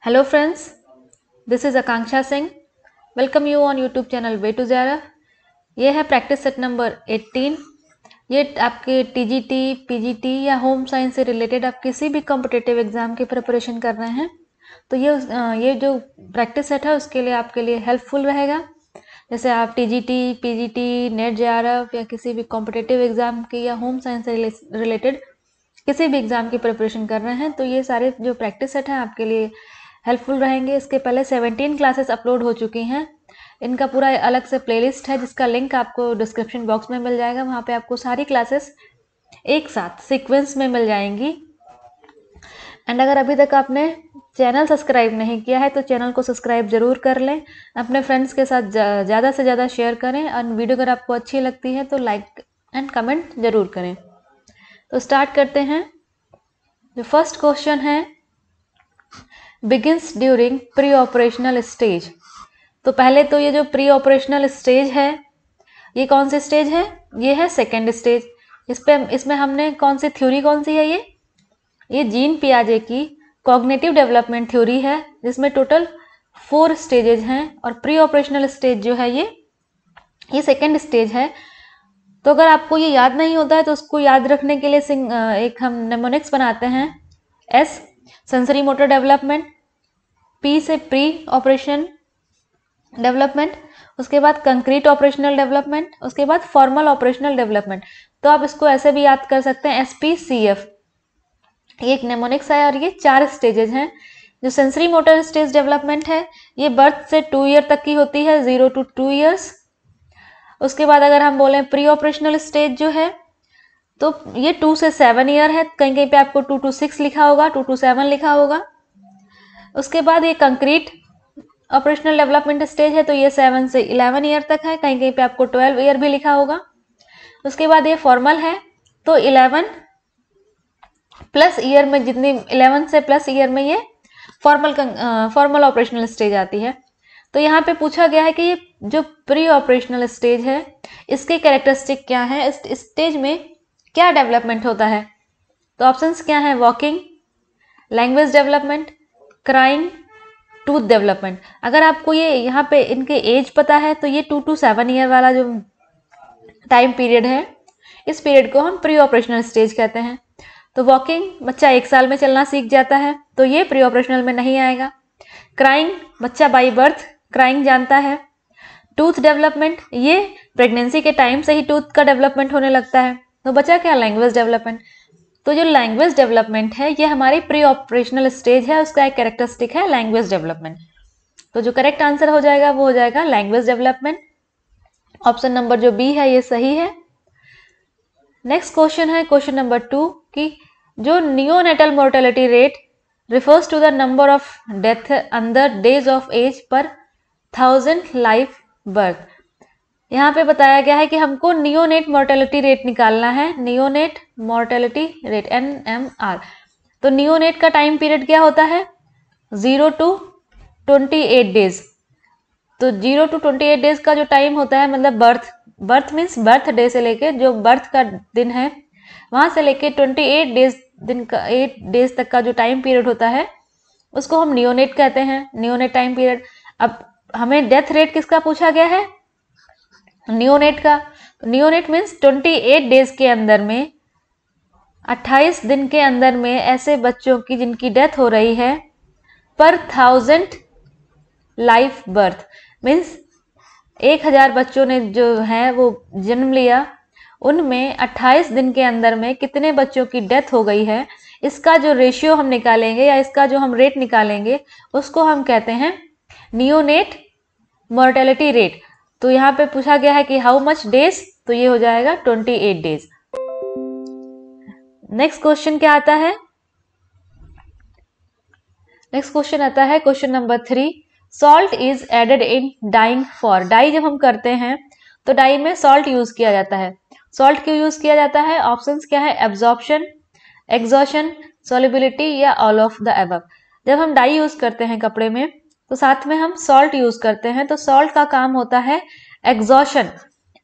Hello friends, this is Akanksha Singh. Welcome you on YouTube channel Way to Zara. ये है practice set number 18। ये आपके TGT, PGT या home science से related आप किसी भी कॉम्पिटिटिव एग्जाम की प्रिपरेशन कर रहे हैं तो ये जो प्रैक्टिस सेट है उसके लिए आपके लिए हेल्पफुल रहेगा। जैसे आप टीजीटी, पीजीटी, नेट जेआरएफ या किसी भी कॉम्पिटिटिव एग्जाम की या होम साइंस से रिलेटेड किसी भी एग्जाम की प्रिपरेशन कर रहे हैं तो ये सारे जो प्रैक्टिस सेट हैं आपके लिए हेल्पफुल रहेंगे। इसके पहले 17 क्लासेस अपलोड हो चुकी हैं। इनका पूरा अलग से प्लेलिस्ट है जिसका लिंक आपको डिस्क्रिप्शन बॉक्स में मिल जाएगा। वहाँ पे आपको सारी क्लासेस एक साथ सीक्वेंस में मिल जाएंगी। एंड अगर अभी तक आपने चैनल सब्सक्राइब नहीं किया है तो चैनल को सब्सक्राइब जरूर कर लें, अपने फ्रेंड्स के साथ ज़्यादा से ज़्यादा शेयर करें और वीडियो अगर आपको अच्छी लगती है तो लाइक एंड कमेंट जरूर करें। तो स्टार्ट करते हैं। जो फर्स्ट क्वेश्चन है, begins during pre operational stage. तो पहले तो ये जो प्री ऑपरेशनल स्टेज है ये कौन सी स्टेज है? ये है सेकेंड स्टेज। इसमें हमने कौन सी थ्योरी कौन सी है? ये जीन पियाजे की कॉग्निटिव डेवलपमेंट थ्योरी है जिसमें टोटल 4 स्टेजेज हैं और प्री ऑपरेशनल स्टेज जो है ये सेकेंड स्टेज है। तो अगर आपको ये याद नहीं होता है तो उसको याद रखने के लिए एक हम नेमोनिक्स बनाते हैं। S sensory motor development, P से प्री ऑपरेशन डेवलपमेंट, उसके बाद कंक्रीट ऑपरेशनल डेवलपमेंट, उसके बाद फॉर्मल ऑपरेशनल डेवलपमेंट। तो आप इसको ऐसे भी याद कर सकते हैं SPCF। ये एक नेमोनिक्स है और ये 4 स्टेजेज हैं। जो सेंसरी मोटर स्टेज डेवलपमेंट है ये बर्थ से 2 ईयर तक की होती है, 0 to 2 ईयर्स। उसके बाद अगर हम बोलें प्री ऑपरेशनल स्टेज जो है तो ये 2 से 7 ईयर है। कहीं कहीं पे आपको 2 to 6 लिखा होगा, 2 to 7 लिखा होगा। उसके बाद ये कंक्रीट ऑपरेशनल डेवलपमेंट स्टेज है तो ये 7 से 11 ईयर तक है, कहीं कहीं पे आपको 12 ईयर भी लिखा होगा। उसके बाद ये फॉर्मल है तो 11 प्लस ईयर में जितनी 11 से प्लस ईयर में ये फॉर्मल ऑपरेशनल स्टेज आती है। तो यहाँ पे पूछा गया है कि ये जो प्री ऑपरेशनल स्टेज है इसके कैरेक्टरिस्टिक क्या है, इस स्टेज में क्या डेवलपमेंट होता है। तो ऑप्शंस क्या है? Walking, language development, crying, tooth development. अगर आपको ये यहाँ पे इनके एज पता है तो ये 2 to 7 ईयर वाला जो टाइम पीरियड है इस पीरियड को हम प्री ऑपरेशनल स्टेज कहते हैं। तो वॉकिंग, बच्चा 1 साल में चलना सीख जाता है तो ये प्री ऑपरेशनल में नहीं आएगा। क्राइंग, बच्चा बाई बर्थ क्राइंग जानता है। टूथ डेवलपमेंट, ये प्रेगनेंसी के टाइम से ही टूथ का डेवलपमेंट होने लगता है। तो बचा क्या? Language development. तो जो लैंग्वेज डेवलपमेंट है ये हमारी प्री ऑपरेशनल स्टेज है, उसका एक कैरेक्टरिस्टिक है लैंग्वेज डेवलपमेंट। तो जो करेक्ट आंसर हो जाएगा वो हो जाएगा लैंग्वेज डेवलपमेंट। ऑप्शन नंबर जो बी है ये सही है। नेक्स्ट क्वेश्चन है क्वेश्चन नंबर 2 की जो neonatal mortality rate refers to the number of death under days of age per 1000 life birth. यहाँ पे बताया गया है कि हमको नियोनेट मोर्टेलिटी रेट निकालना है। Neonate mortality rate NMR। तो नियोनेट का टाइम पीरियड क्या होता है? 0 to 28 डेज। तो 0 to 28 डेज का जो टाइम होता है मतलब बर्थ मीन्स बर्थ डे से लेके जो बर्थ का दिन है वहां से लेके 28 डेज तक का जो टाइम पीरियड होता है उसको हम नियोनेट कहते हैं, नियोनेट टाइम पीरियड। अब हमें डेथ रेट किसका पूछा गया है? नियोनेट का। नियोनेट मीन्स 28 डेज के अंदर में 28 दिन के अंदर में ऐसे बच्चों की जिनकी डेथ हो रही है पर 1000 लाइफ बर्थ मीन्स 1000 बच्चों ने जो है वो जन्म लिया, उनमें 28 दिन के अंदर में कितने बच्चों की डेथ हो गई है, इसका जो रेशियो हम निकालेंगे या इसका जो हम रेट निकालेंगे उसको हम कहते हैं नियोनेट मोर्टेलिटी रेट। तो यहाँ पे पूछा गया है कि हाउ मच डेज, तो ये हो जाएगा 28 डेज। नेक्स्ट क्वेश्चन क्या आता है? नेक्स्ट क्वेश्चन आता है question number 3। Salt is added in dyeing for. Dye जब हम करते हैं तो डाई में सॉल्ट यूज किया जाता है। सॉल्ट क्यों यूज किया जाता है? ऑप्शंस क्या है? एब्जॉर्प्शन, एग्जॉशन, सॉल्युबिलिटी या ऑल ऑफ द अबव। जब हम डाई यूज करते हैं कपड़े में तो साथ में हम सॉल्ट यूज करते हैं। तो सॉल्ट का काम होता है एग्जॉशन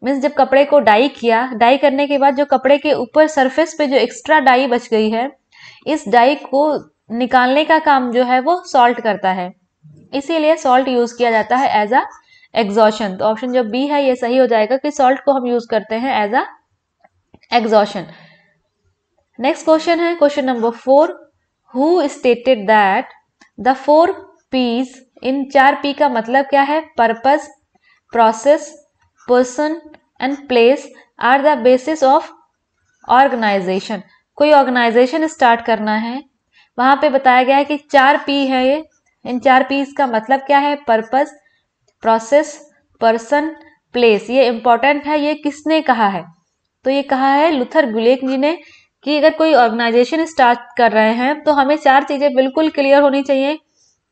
मीन्स जब कपड़े को डाई किया, डाई करने के बाद जो कपड़े के ऊपर सरफेस पे जो एक्स्ट्रा डाई बच गई है इस डाई को निकालने का काम जो है वो सॉल्ट करता है, इसीलिए सॉल्ट यूज किया जाता है एज अ एग्जॉशन। तो ऑप्शन जो बी है ये सही हो जाएगा कि सॉल्ट को हम यूज करते हैं as a exhaustion. Next question है question number 4, who stated that the 4 Ps, इन 4 पी का मतलब क्या है? Purpose, process, person and place are the basis of organization. कोई ऑर्गेनाइजेशन स्टार्ट करना है, वहां पे बताया गया है कि 4 पी है ये, इन 4 पीस का मतलब क्या है? Purpose, process, person, place. ये इंपॉर्टेंट है, ये किसने कहा है? तो ये कहा है लूथर गुलिक जी ने, कि अगर कोई ऑर्गेनाइजेशन स्टार्ट कर रहे हैं तो हमें 4 चीजें बिल्कुल क्लियर होनी चाहिए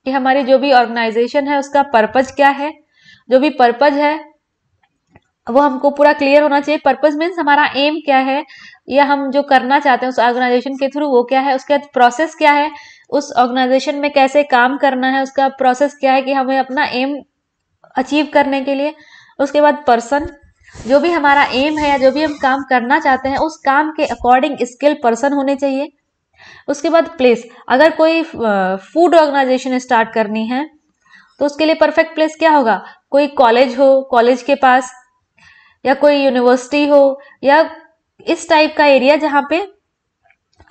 कि हमारी जो भी ऑर्गेनाइजेशन है उसका पर्पज क्या है, जो भी पर्पज है वो हमको पूरा क्लियर होना चाहिए। पर्पज मीन्स हमारा एम क्या है, या हम जो करना चाहते हैं उस ऑर्गेनाइजेशन के थ्रू वो क्या है। उसके बाद प्रोसेस क्या है, उस ऑर्गेनाइजेशन में कैसे काम करना है, उसका प्रोसेस क्या है कि हमें अपना एम अचीव करने के लिए। उसके बाद पर्सन, जो भी हमारा एम है या जो भी हम काम करना चाहते हैं उस काम के अकॉर्डिंग स्किल पर्सन होने चाहिए। उसके बाद प्लेस, अगर कोई फूड ऑर्गेनाइजेशन स्टार्ट करनी है तो उसके लिए परफेक्ट प्लेस क्या होगा? कोई कॉलेज हो, कॉलेज के पास, या कोई यूनिवर्सिटी हो, या इस टाइप का एरिया जहां पे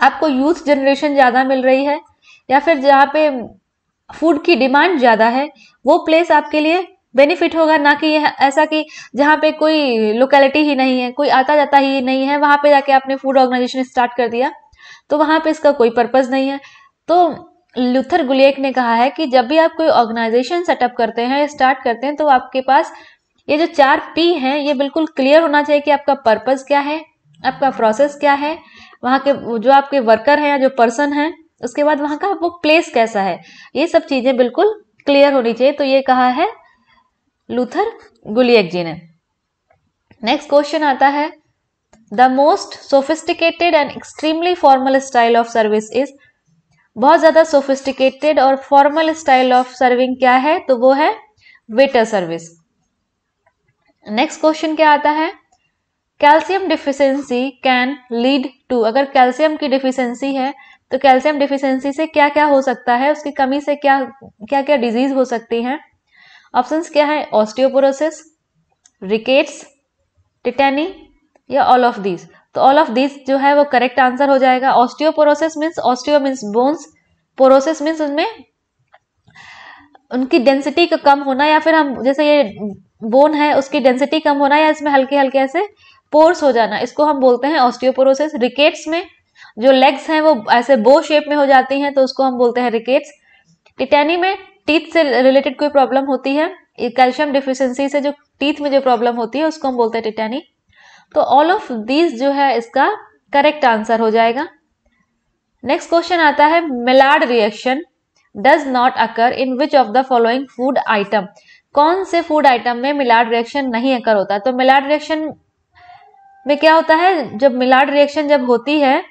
आपको यूथ जनरेशन ज्यादा मिल रही है, या फिर जहाँ पे फूड की डिमांड ज्यादा है, वो प्लेस आपके लिए बेनिफिट होगा। ना कि ऐसा कि जहाँ पे कोई लोकेलिटी ही नहीं है, कोई आता जाता ही नहीं है, वहां पे जाके आपने फूड ऑर्गेनाइजेशन स्टार्ट कर दिया, तो वहां पे इसका कोई पर्पज नहीं है। तो लूथर गुलिक ने कहा है कि जब भी आप कोई ऑर्गेनाइजेशन सेटअप करते हैं, स्टार्ट करते हैं, तो आपके पास ये जो 4 पी हैं ये बिल्कुल क्लियर होना चाहिए कि आपका पर्पज क्या है, आपका प्रोसेस क्या है, वहां के जो आपके वर्कर हैं या जो पर्सन है, उसके बाद वहां का वो प्लेस कैसा है, ये सब चीजें बिल्कुल क्लियर होनी चाहिए। तो ये कहा है लूथर गुलिक जी ने। नेक्स्ट क्वेश्चन आता है, the most sophisticated and extremely formal style of service is. बहुत ज्यादा सोफिस्टिकेटेड और फॉर्मल स्टाइल ऑफ सर्विंग क्या है? तो वो है वेटर सर्विस। नेक्स्ट क्वेश्चन क्या आता है, calcium deficiency can lead to. अगर कैल्शियम की डिफिशियंसी है तो कैल्शियम डिफिशियंसी से क्या क्या हो सकता है, उसकी कमी से क्या क्या क्या डिजीज हो सकती हैं? ऑप्शंस क्या है? ऑस्टियोपोरोसिस, रिकेट्स, टिटेनी, या ऑल ऑफ दीज। तो ऑल ऑफ दीज जो है वो करेक्ट आंसर हो जाएगा। Osteoporosis means, osteo means bones, porosis means उनमें उनकी डेंसिटी का कम होना, या फिर हम जैसे ये बोन है उसकी डेंसिटी कम होना, या इसमें हल्के हल्के ऐसे पोर्स हो जाना, इसको हम बोलते हैं ऑस्टियोपोरोसिस। रिकेट्स में जो लेग्स हैं वो ऐसे बो शेप में हो जाती हैं, तो उसको हम बोलते हैं रिकेट्स। टिटेनी में टीथ से रिलेटेड कोई प्रॉब्लम होती है, कैल्शियम डिफिशियंसी से जो टीथ में जो प्रॉब्लम होती है उसको हम बोलते हैं टिटेनी। तो ऑल ऑफ दीज जो है इसका करेक्ट आंसर हो जाएगा। नेक्स्ट क्वेश्चन आता है, Maillard reaction does not occur in which of the following food item. कौन से फूड आइटम में मिलार्ड रिएक्शन नहीं अकर होता? तो मिलार्ड रिएक्शन में क्या होता है, जब मिलार्ड रिएक्शन जब होती है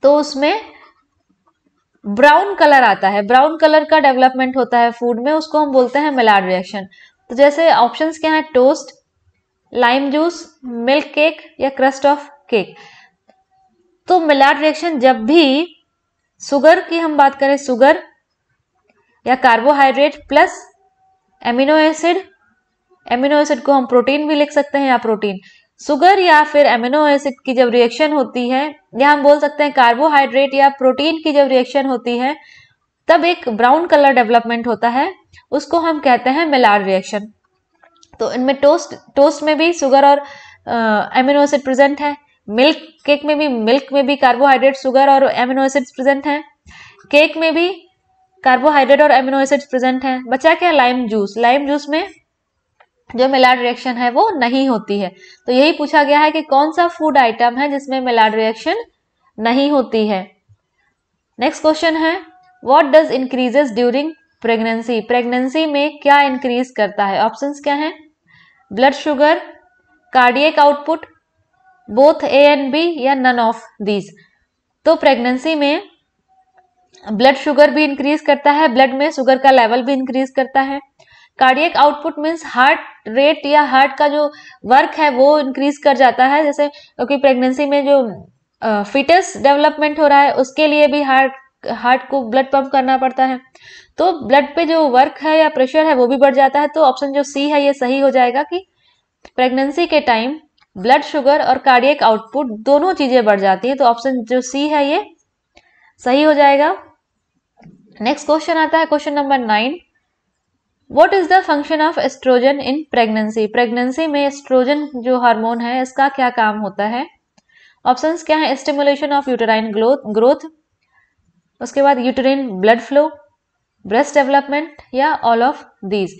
तो उसमें ब्राउन कलर आता है, ब्राउन कलर का डेवलपमेंट होता है फूड में, उसको हम बोलते हैं मिलार्ड रिएक्शन। तो जैसे ऑप्शंस क्या है, toast, lime juice, milk cake, या क्रस्ट ऑफ केक। तो मिलार्ड रिएक्शन जब भी शुगर की हम बात करें, शुगर या carbohydrate plus amino acid, amino acid को हम प्रोटीन भी लिख सकते हैं, या प्रोटीन, शुगर या फिर एमिनो एसिड की जब रिएक्शन होती है, या हम बोल सकते हैं कार्बोहाइड्रेट या प्रोटीन की जब रिएक्शन होती है, तब एक ब्राउन कलर डेवलपमेंट होता है, उसको हम कहते हैं मिलार्ड रिएक्शन। तो इनमें टोस्ट में भी शुगर और एमिनो एसिड प्रेजेंट है, मिल्क केक में भी, मिल्क में भी कार्बोहाइड्रेट, शुगर और एमिनो एसिड्स प्रेजेंट हैं, केक में भी कार्बोहाइड्रेट और एमिनो एसिड्स प्रेजेंट हैं। बचा क्या? Lime juice. लाइम जूस में जो मिलार्ड रिएक्शन है वो नहीं होती है। तो यही पूछा गया है कि कौन सा फूड आइटम है जिसमें मिलार्ड रिएक्शन नहीं होती है। नेक्स्ट क्वेश्चन है, what does increases during pregnancy. Pregnancy में क्या इंक्रीज करता है? ऑप्शंस क्या हैं, blood sugar, cardiac output, both A and B, या नन ऑफ दीज। तो प्रेगनेंसी में ब्लड शुगर भी इंक्रीज करता है, ब्लड में शुगर का लेवल भी इंक्रीज करता है। Cardiac output means heart rate या हार्ट का जो वर्क है वो इंक्रीज कर जाता है, जैसे क्योंकि प्रेगनेंसी में जो फीटस डेवलपमेंट हो रहा है उसके लिए भी हार्ट हार्ट को ब्लड पंप करना पड़ता है, तो ब्लड पे जो वर्क है या प्रेशर है वो भी बढ़ जाता है। तो ऑप्शन जो सी है ये सही हो जाएगा कि प्रेगनेंसी के टाइम ब्लड शुगर और कार्डियक आउटपुट दोनों चीजें बढ़ जाती हैं। तो ऑप्शन जो सी है ये सही हो जाएगा। नेक्स्ट क्वेश्चन आता है question number 9। What is the function of oestrogen in pregnancy? Pregnancy में एस्ट्रोजन जो हार्मोन है इसका क्या काम होता है? ऑप्शंस क्या है? स्टिमुलेशन ऑफ यूटेराइन ग्रोथ, उसके बाद uterine blood flow, breast development या ऑल ऑफ दीज।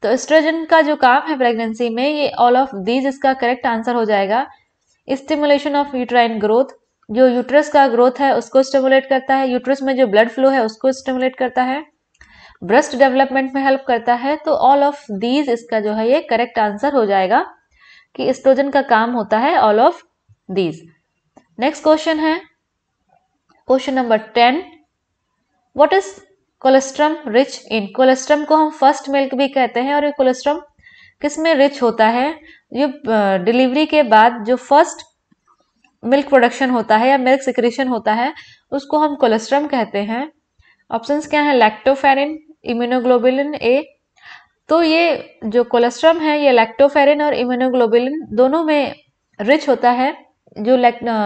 तो एस्ट्रोजन का जो काम है प्रेगनेंसी में ये ऑल ऑफ दीज इसका करेक्ट आंसर हो जाएगा। स्टिमुलेशन ऑफ यूटेराइन ग्रोथ, जो यूट्रस का ग्रोथ है उसको स्टिमुलेट करता है, यूट्रस में जो ब्लड फ्लो है उसको स्टिमुलेट करता है, ब्रेस्ट डेवलपमेंट में हेल्प करता है। तो ऑल ऑफ दीज इसका जो है ये करेक्ट आंसर हो जाएगा कि एस्ट्रोजन का काम होता है all of these. Next question है question number 10। What is cholesterol rich in? Cholesterol को हम फर्स्ट मिल्क भी कहते हैं, और ये कोलेस्ट्रम किस में रिच होता है? ये डिलीवरी के बाद जो फर्स्ट मिल्क प्रोडक्शन होता है या मिल्क सिक्रेशन होता है उसको हम कोलेस्ट्रम कहते हैं। ऑप्शंस क्या है? Lactoferrin, immunoglobulin A. तो ये जो कोलेस्ट्रम है ये लैक्टोफेरिन और इम्यूनोग्लोबुलिन दोनों में रिच होता है। जो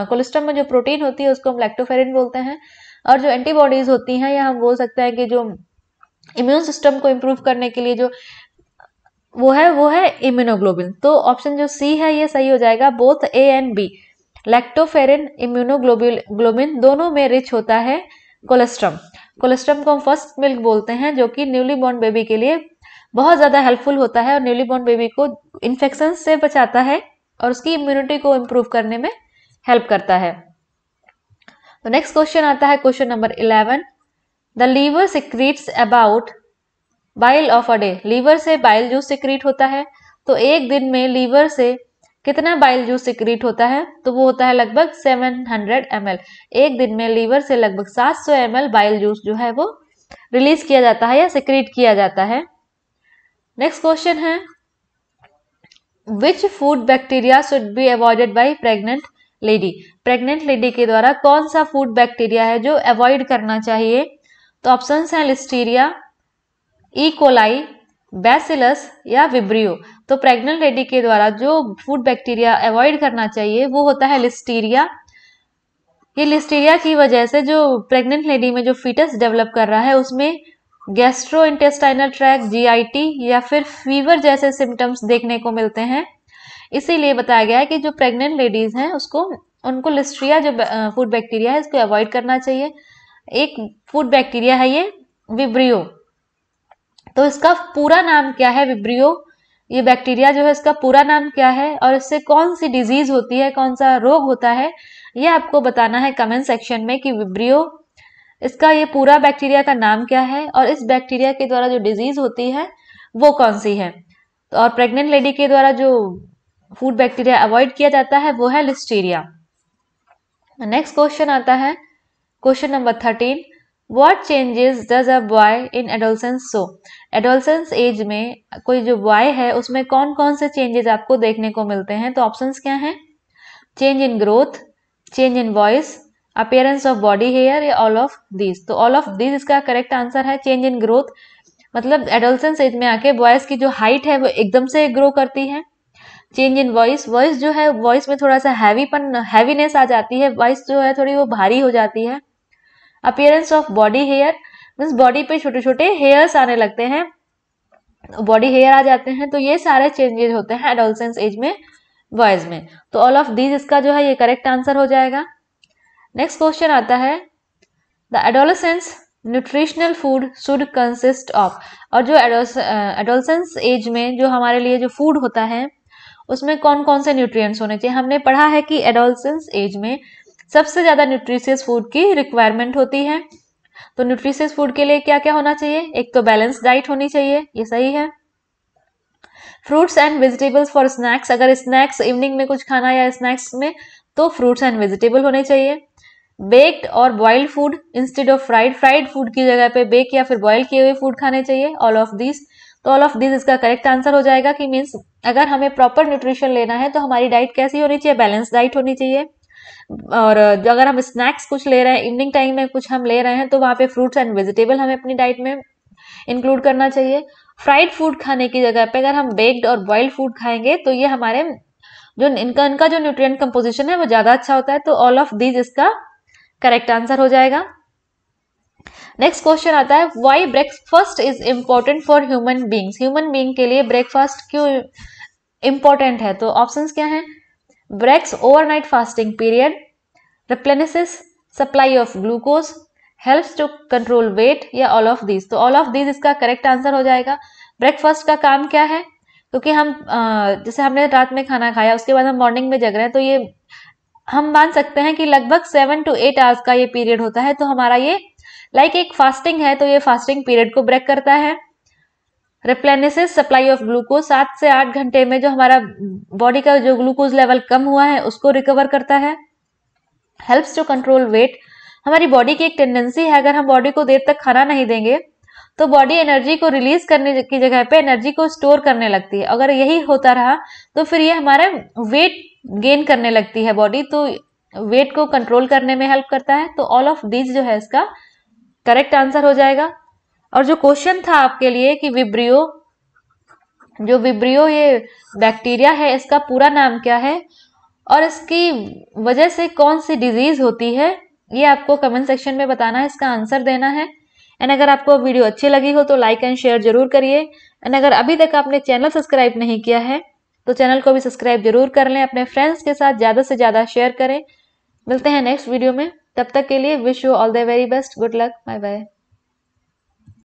कोलेस्ट्रम में जो प्रोटीन होती है उसको हम लैक्टोफेरिन बोलते हैं, और जो एंटीबॉडीज होती हैं या हम बोल सकते हैं कि जो इम्यून सिस्टम को इम्प्रूव करने के लिए जो वो है इम्यूनोग्लोबुलिन। तो ऑप्शन जो सी है ये सही हो जाएगा। Both A and B, lactoferrin, immunoglobulin दोनों में रिच होता है कोलेस्ट्रम। कोलेस्ट्रम को हम फर्स्ट मिल्क बोलते हैं, जो कि न्यूली बॉर्न बेबी के लिए बहुत ज्यादा हेल्पफुल होता है और न्यूली बॉर्न बेबी को इन्फेक्शन से बचाता है और उसकी इम्यूनिटी को इम्प्रूव करने में हेल्प करता है। तो नेक्स्ट क्वेश्चन आता है question number 11। The liver secretes about bile of a day. Liver से बाइल जूस सिक्रीट होता है, तो एक दिन में लीवर से कितना बाइल जूस सिक्रीट होता है? तो वो होता है लगभग 700 ml। एक दिन में लीवर से लगभग 700 ml बाइल जूस जो है वो रिलीज किया जाता है या सिक्रीट किया जाता है। नेक्स्ट क्वेश्चन है which food bacteria should be avoided by pregnant lady? Pregnant lady के द्वारा कौन सा फूड बैक्टीरिया है जो अवॉइड करना चाहिए? तो ऑप्शंस हैं लिस्टीरिया, ई कोलाई, बैसिलस या विब्रियो। तो प्रेग्नेंट लेडी के द्वारा जो फूड बैक्टीरिया अवॉइड करना चाहिए वो होता है लिस्टीरिया। ये लिस्टीरिया की वजह से जो प्रेग्नेंट लेडी में जो फीटस डेवलप कर रहा है उसमें गैस्ट्रो इंटेस्टाइनल ट्रैक्ट, जीआईटी या फिर फीवर जैसे सिम्टम्स देखने को मिलते हैं। इसीलिए बताया गया है कि जो प्रेग्नेंट लेडीज हैं उनको लिस्टीरिया जो फूड बैक्टीरिया है इसको अवॉइड करना चाहिए। एक फूड बैक्टीरिया है ये विब्रियो। तो इसका पूरा नाम क्या है? विब्रियो ये बैक्टीरिया जो है इसका पूरा नाम क्या है और इससे कौन सी डिजीज होती है, कौन सा रोग होता है, ये आपको बताना है कमेंट सेक्शन में कि विब्रियो इसका ये पूरा बैक्टीरिया का नाम क्या है और इस बैक्टीरिया के द्वारा जो डिजीज होती है वो कौन सी है। तो और प्रेग्नेंट लेडी के द्वारा जो फूड बैक्टीरिया अवॉइड किया जाता है वो है लिस्टीरिया। नेक्स्ट क्वेश्चन आता है question number 13। What changes does a boy in adolescence show? Adolescence age में कोई जो बॉय है उसमें कौन कौन से चेंजेस आपको देखने को मिलते हैं? तो ऑप्शंस क्या हैं? Change in growth, change in voice, appearance of body hair या ऑल ऑफ दीज। तो ऑल ऑफ दीज इसका करेक्ट आंसर है। चेंज इन ग्रोथ मतलब एडोलसेंस एज में आके बॉयज की जो हाइट है वो एकदम से ग्रो करती है। चेंज इन वॉइस, वॉइस जो है वॉइस में थोड़ा सा हैवीनेस आ जाती है, वॉइस जो है थोड़ी वो भारी हो जाती है। Appearance of body hair means body पे छोटे छोटे हेयर्स आने लगते हैं, बॉडी हेयर आ जाते हैं। तो ये सारे चेंजेस होते हैं एडोलसेंस एज में बॉयज में। तो ऑल ऑफ दीज इसका जो है ये करेक्ट आंसर हो जाएगा। नेक्स्ट क्वेश्चन आता है the adolescence nutritional food should consist of. और जो एडोलसेंस एज में जो हमारे लिए जो फूड होता है उसमें कौन कौन से न्यूट्रिएंट्स होने चाहिए? हमने पढ़ा है कि एडोलसेंस एज में सबसे ज्यादा न्यूट्रिशियस फूड की रिक्वायरमेंट होती है। तो न्यूट्रिशियस फूड के लिए क्या क्या होना चाहिए? एक तो बैलेंस डाइट होनी चाहिए, ये सही है। Fruits and vegetables for snacks, अगर स्नैक्स इवनिंग में कुछ खाना या स्नैक्स में तो फ्रूट्स एंड वेजिटेबल होने चाहिए। बेक्ड और boiled food instead of fried food की जगह पे बेक या फिर बॉइल किए हुए फूड खाने चाहिए। ऑल ऑफ दिस, तो ऑल ऑफ दिस इसका करेक्ट आंसर हो जाएगा कि मीन्स अगर हमें प्रॉपर न्यूट्रिशन लेना है तो हमारी डाइट कैसी होनी चाहिए? बैलेंस डाइट होनी चाहिए। और जो अगर हम स्नैक्स कुछ ले रहे हैं, इवनिंग टाइम में कुछ हम ले रहे हैं, तो वहाँ पे फ्रूट्स एंड वेजिटेबल हमें अपनी डाइट में इंक्लूड करना चाहिए। फ्राइड फूड खाने की जगह पे अगर हम बेक्ड और बॉइल्ड फूड खाएंगे तो ये हमारे जो इनका जो न्यूट्रिएंट कंपोजिशन है वो ज्यादा अच्छा होता है। तो ऑल ऑफ दीज इसका करेक्ट आंसर हो जाएगा। नेक्स्ट क्वेश्चन आता है, why breakfast is important for human beings. Human being के लिए ब्रेकफास्ट क्यों इंपॉर्टेंट है? तो ऑप्शंस क्या हैं? Breaks overnight fasting period, replenishes supply of glucose, helps to control weight, या ऑल ऑफ दीज। तो ऑल ऑफ दीज इसका करेक्ट आंसर हो जाएगा। ब्रेकफास्ट का काम क्या है? क्योंकि हम जैसे हमने रात में खाना खाया, उसके बाद हम मॉर्निंग में जग रहे हैं, तो ये हम मान सकते हैं कि लगभग 7 to 8 आवर्स का ये पीरियड होता है। तो हमारा ये लाइक एक फास्टिंग है, तो ये फास्टिंग पीरियड को ब्रेक करता है। रिप्लेनिशेस सप्लाई ऑफ ग्लूकोज, 7 से 8 घंटे में जो हमारा बॉडी का जो ग्लूकोज लेवल कम हुआ है उसको रिकवर करता है। हेल्प्स टू कंट्रोल वेट, हमारी बॉडी की एक टेंडेंसी है, अगर हम बॉडी को देर तक खाना नहीं देंगे तो बॉडी एनर्जी को रिलीज करने की जगह पे एनर्जी को स्टोर करने लगती है। अगर यही होता रहा तो फिर ये हमारा वेट गेन करने लगती है बॉडी, तो वेट को कंट्रोल करने में हेल्प करता है। तो ऑल ऑफ दीज जो है इसका करेक्ट आंसर हो जाएगा। और जो क्वेश्चन था आपके लिए कि विब्रियो, जो विब्रियो ये बैक्टीरिया है, इसका पूरा नाम क्या है और इसकी वजह से कौन सी डिजीज होती है, ये आपको कमेंट सेक्शन में बताना है, इसका आंसर देना है। एंड अगर आपको वीडियो अच्छी लगी हो तो लाइक एंड शेयर जरूर करिए। एंड अगर अभी तक आपने चैनल सब्सक्राइब नहीं किया है तो चैनल को भी सब्सक्राइब जरूर कर लें, अपने फ्रेंड्स के साथ ज्यादा से ज्यादा शेयर करें। मिलते हैं नेक्स्ट वीडियो में, तब तक के लिए wish you all the very best, good luck, bye bye.